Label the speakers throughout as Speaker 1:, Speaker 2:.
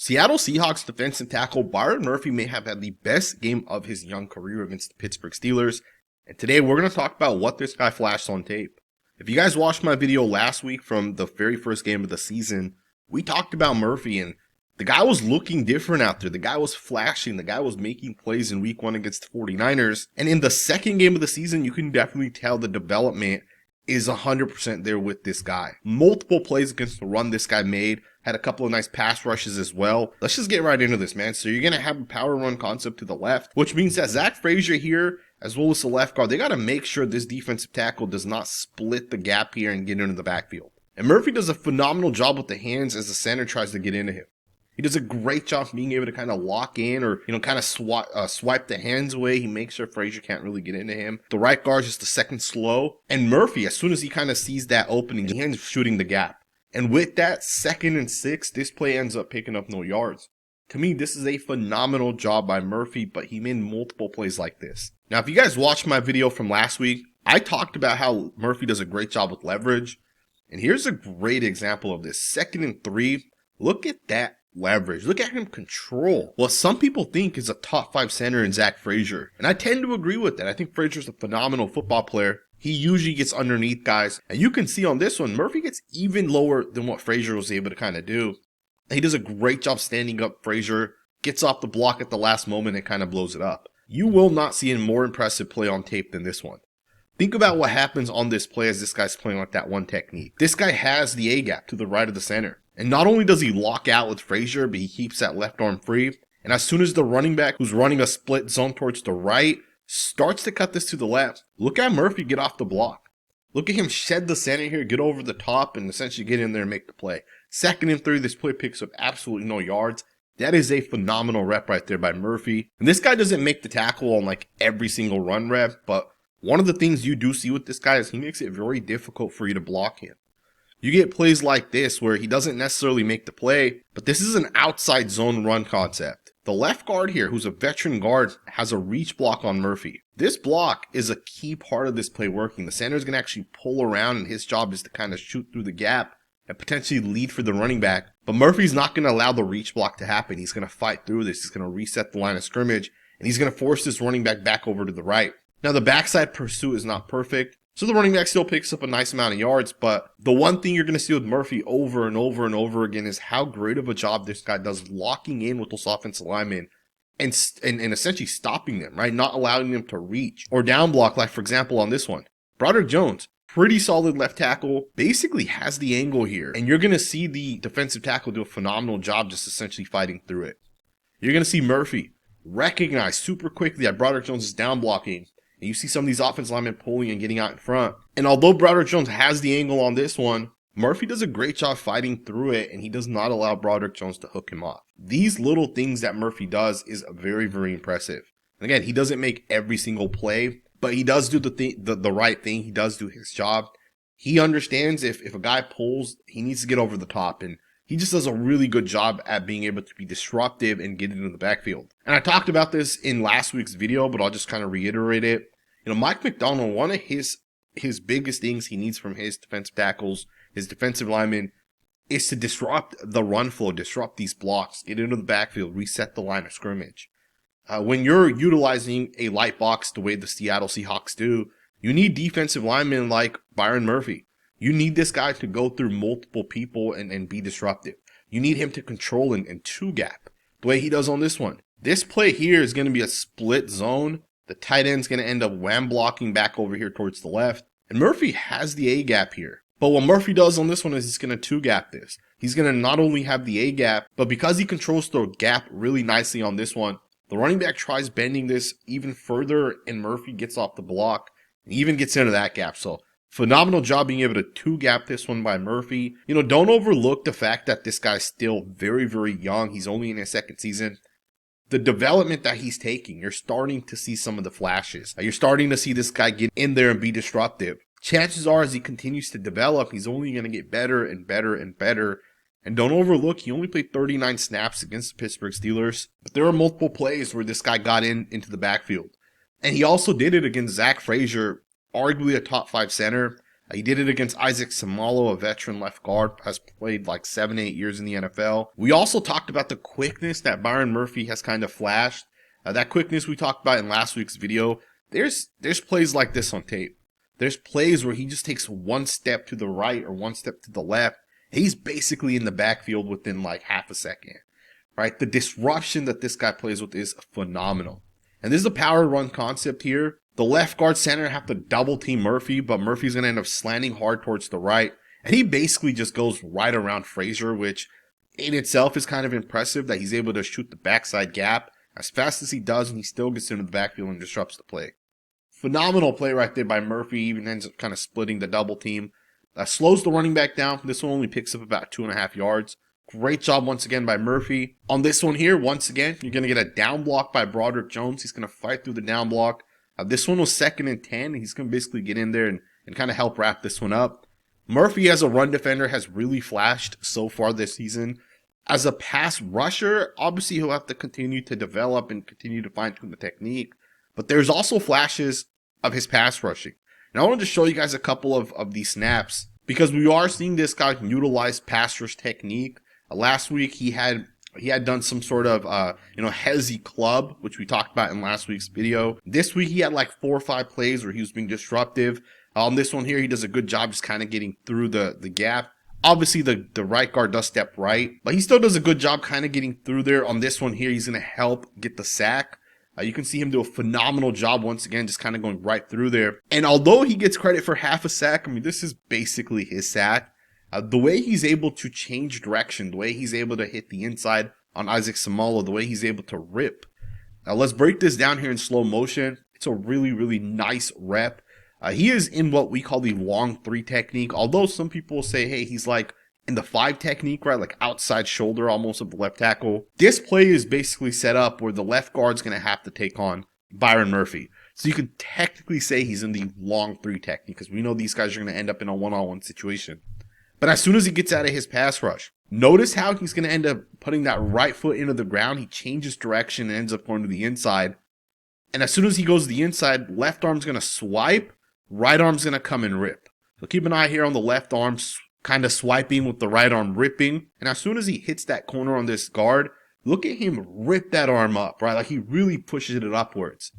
Speaker 1: Seattle Seahawks defensive tackle Byron Murphy may have had the best game of his young career against the Pittsburgh Steelers, and today we're going to talk about what this guy flashed on tape. If you guys watched my video last week from the very first game of the season, we talked about Murphy, and the guy was looking different out there. The guy was flashing. The guy was making plays in week 1 against the 49ers, and in the second game of the season, you can definitely tell the development is 100% there with this guy. Multiple plays against the run this guy made. Had a couple of nice pass rushes as well. Let's just get right into this, man. So you're going to have a power run concept to the left, which means that Zach Frazier here, as well as the left guard, they got to make sure this defensive tackle does not split the gap here and get into the backfield. And Murphy does a phenomenal job with the hands as the center tries to get into him. He does a great job being able to kind of lock in or, kind of swipe the hands away. He makes sure Frazier can't really get into him. The right guard is just a second slow. And Murphy, as soon as he kind of sees that opening, he ends up shooting the gap. And with that 2nd and 6, this play ends up picking up no yards. To me, this is a phenomenal job by Murphy, but he made multiple plays like this. Now, if you guys watched my video from last week, I talked about how Murphy does a great job with leverage. And here's a great example of this. 2nd and 3, look at that leverage. Look at him control what some people think is a top 5 center in Zach Frazier. And I tend to agree with that. I think Frazier's a phenomenal football player. He usually gets underneath guys. And you can see on this one, Murphy gets even lower than what Frazier was able to kind of do. He does a great job standing up Frazier, gets off the block at the last moment and kind of blows it up. You will not see a more impressive play on tape than this one. Think about what happens on this play as this guy's playing like that one technique. This guy has the A-gap to the right of the center. And not only does he lock out with Frazier, but he keeps that left arm free. And as soon as the running back who's running a split zone towards the right starts to cut this to the left, look at Murphy get off the block. Look at him shed the center here, get over the top, and essentially get in there and make the play. 2nd and 3, this play picks up absolutely no yards. That is a phenomenal rep right there by Murphy. And this guy doesn't make the tackle on like every single run rep, but one of the things you do see with this guy is he makes it very difficult for you to block him. You get plays like this where he doesn't necessarily make the play, but this is an outside zone run concept. The left guard here, who's a veteran guard, has a reach block on Murphy. This block is a key part of this play working. The center is going to actually pull around, and his job is to kind of shoot through the gap and potentially lead for the running back. But Murphy's not going to allow the reach block to happen. He's going to fight through this. He's going to reset the line of scrimmage, and he's going to force this running back over to the right. Now, the backside pursuit is not perfect, so the running back still picks up a nice amount of yards, but the one thing you're going to see with Murphy over and over and over again is how great of a job this guy does locking in with those offensive linemen and essentially stopping them, right? Not allowing them to reach or down block, like for example on this one. Broderick Jones, pretty solid left tackle, basically has the angle here, and you're going to see the defensive tackle do a phenomenal job just essentially fighting through it. You're going to see Murphy recognize super quickly that Broderick Jones is down blocking. And you see some of these offensive linemen pulling and getting out in front. And although Broderick Jones has the angle on this one, Murphy does a great job fighting through it, and he does not allow Broderick Jones to hook him off. These little things that Murphy does is very, very impressive. And again, he doesn't make every single play, but he does do the right thing. He does do his job. He understands if a guy pulls, he needs to get over the top, and he just does a really good job at being able to be disruptive and get into the backfield. And I talked about this in last week's video, but I'll just kind of reiterate it. Mike McDonald, one of his biggest things he needs from his defensive tackles, his defensive linemen, is to disrupt the run flow, disrupt these blocks, get into the backfield, reset the line of scrimmage. When you're utilizing a light box the way the Seattle Seahawks do, you need defensive linemen like Byron Murphy. You need this guy to go through multiple people and be disruptive. You need him to control and two gap the way he does on this one. This play here is going to be a split zone. The tight end's going to end up wham blocking back over here towards the left. And Murphy has the A-gap here. But what Murphy does on this one is he's going to two-gap this. He's going to not only have the A-gap, but because he controls the gap really nicely on this one, the running back tries bending this even further, and Murphy gets off the block and even gets into that gap. So phenomenal job being able to two-gap this one by Murphy. Don't overlook the fact that this guy's still very, very young. He's only in his 2nd season. The development that he's taking, you're starting to see some of the flashes. You're starting to see this guy get in there and be disruptive. Chances are, as he continues to develop, he's only going to get better and better and better. And don't overlook, he only played 39 snaps against the Pittsburgh Steelers. But there are multiple plays where this guy got into the backfield. And he also did it against Zach Frazier, arguably a top 5 center. He did it against Isaac Samalo, a veteran left guard, has played like 7-8 years in the NFL. We also talked about the quickness that Byron Murphy has kind of flashed. That quickness we talked about in last week's video. There's plays like this on tape. There's plays where he just takes one step to the right or one step to the left. He's basically in the backfield within like half a second, right? The disruption that this guy plays with is phenomenal. And this is a power run concept here. The left guard center have to double team Murphy, but Murphy's going to end up slanting hard towards the right. And he basically just goes right around Frazier, which in itself is kind of impressive that he's able to shoot the backside gap as fast as he does, and he still gets into the backfield and disrupts the play. Phenomenal play right there by Murphy. Even ends up kind of splitting the double team. Slows the running back down. This one only picks up about 2.5 yards. Great job once again by Murphy. On this one here, once again, you're going to get a down block by Broderick Jones. He's going to fight through the down block. This one was 2nd and 10. He's going to basically get in there and kind of help wrap this one up. Murphy as a run defender has really flashed so far this season. As a pass rusher, obviously he'll have to continue to develop and continue to fine-tune the technique. But there's also flashes of his pass rushing. And I wanted to show you guys a couple of these snaps because we are seeing this guy utilize pass rush technique. Last week he had done some sort of hezzy club, which we talked about in last week's video. This week he had like 4 or 5 plays where he was being disruptive. On this one here, he does a good job just kind of getting through the gap. Obviously the right guard does step right, but he still does a good job kind of getting through there. On this one here, he's going to help get the sack. You can see him do a phenomenal job once again, just kind of going right through there. And although he gets credit for half a sack, I mean, this is basically his sack. The way he's able to change direction, the way he's able to hit the inside on Isaac Samalo, the way he's able to rip. Now let's break this down here in slow motion. It's a really, really nice rep. He is in what we call the long 3 technique, although some people will say, hey, he's like in the 5 technique, right? Like outside shoulder almost of the left tackle. This play is basically set up where the left guard's going to have to take on Byron Murphy. So you can technically say he's in the long 3 technique because we know these guys are going to end up in a one-on-one situation. But as soon as he gets out of his pass rush, notice how he's going to end up putting that right foot into the ground. He changes direction and ends up going to the inside. And as soon as he goes to the inside, left arm's going to swipe, right arm's going to come and rip. So keep an eye here on the left arm, kind of swiping with the right arm ripping. And as soon as he hits that corner on this guard, look at him rip that arm up, right? Like he really pushes it upwards.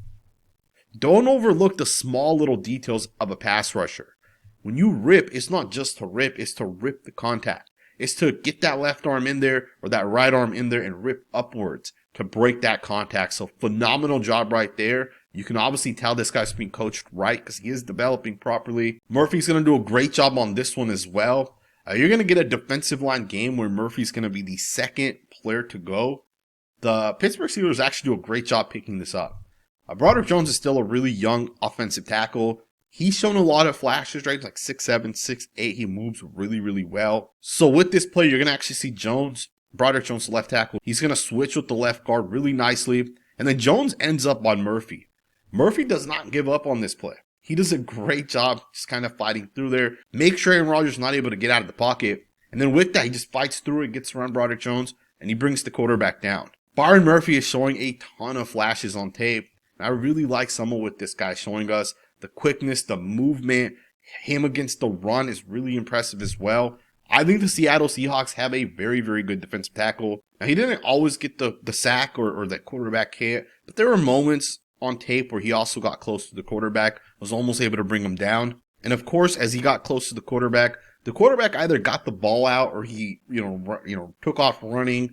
Speaker 1: Don't overlook the small little details of a pass rusher. When you rip, it's not just to rip, it's to rip the contact. It's to get that left arm in there or that right arm in there and rip upwards to break that contact. So phenomenal job right there. You can obviously tell this guy's being coached right because he is developing properly. Murphy's going to do a great job on this one as well. You're going to get a defensive line game where Murphy's going to be the 2nd player to go. The Pittsburgh Steelers actually do a great job picking this up. Broderick Jones is still a really young offensive tackle. He's shown a lot of flashes, right? Like 6'7", 6'8". He moves really, really well. So with this play, you're going to actually see Broderick Jones, the left tackle. He's going to switch with the left guard really nicely. And then Jones ends up on Murphy. Murphy does not give up on this play. He does a great job just kind of fighting through there. Make sure Aaron Rodgers is not able to get out of the pocket. And then with that, he just fights through it, gets around Broderick Jones, and he brings the quarterback down. Byron Murphy is showing a ton of flashes on tape. And I really like someone with this guy showing us the quickness, the movement. Him against the run is really impressive as well. I think the Seattle Seahawks have a very, very good defensive tackle. Now, he didn't always get the sack or that quarterback hit, but there were moments on tape where he also got close to the quarterback, was almost able to bring him down. And of course, as he got close to the quarterback either got the ball out or he, took off running,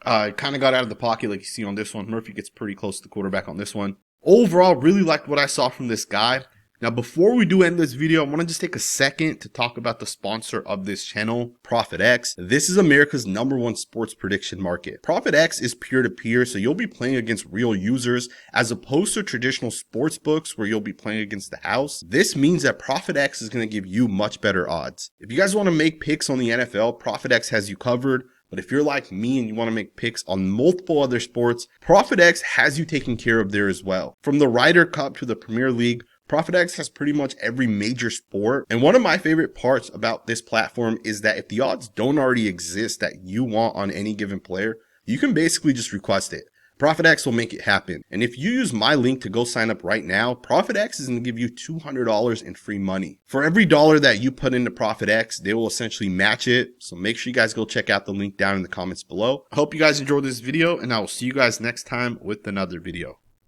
Speaker 1: kind of got out of the pocket like you see on this one. Murphy gets pretty close to the quarterback on this one. Overall, really liked what I saw from this guy. Now, before we do end this video, I want to just take a second to talk about the sponsor of this channel, ProfitX. This is America's #1 sports prediction market. ProfitX is peer-to-peer, so you'll be playing against real users as opposed to traditional sports books where you'll be playing against the house. This means that ProfitX is going to give you much better odds. If you guys want to make picks on the NFL, ProfitX has you covered. But if you're like me and you want to make picks on multiple other sports, ProfitX has you taken care of there as well. From the Ryder Cup to the Premier League, ProfitX has pretty much every major sport. And one of my favorite parts about this platform is that if the odds don't already exist that you want on any given player, you can basically just request it. ProfitX will make it happen. And if you use my link to go sign up right now, ProfitX is going to give you $200 in free money. For every dollar that you put into ProfitX, they will essentially match it. So make sure you guys go check out the link down in the comments below. I hope you guys enjoyed this video, and I will see you guys next time with another video.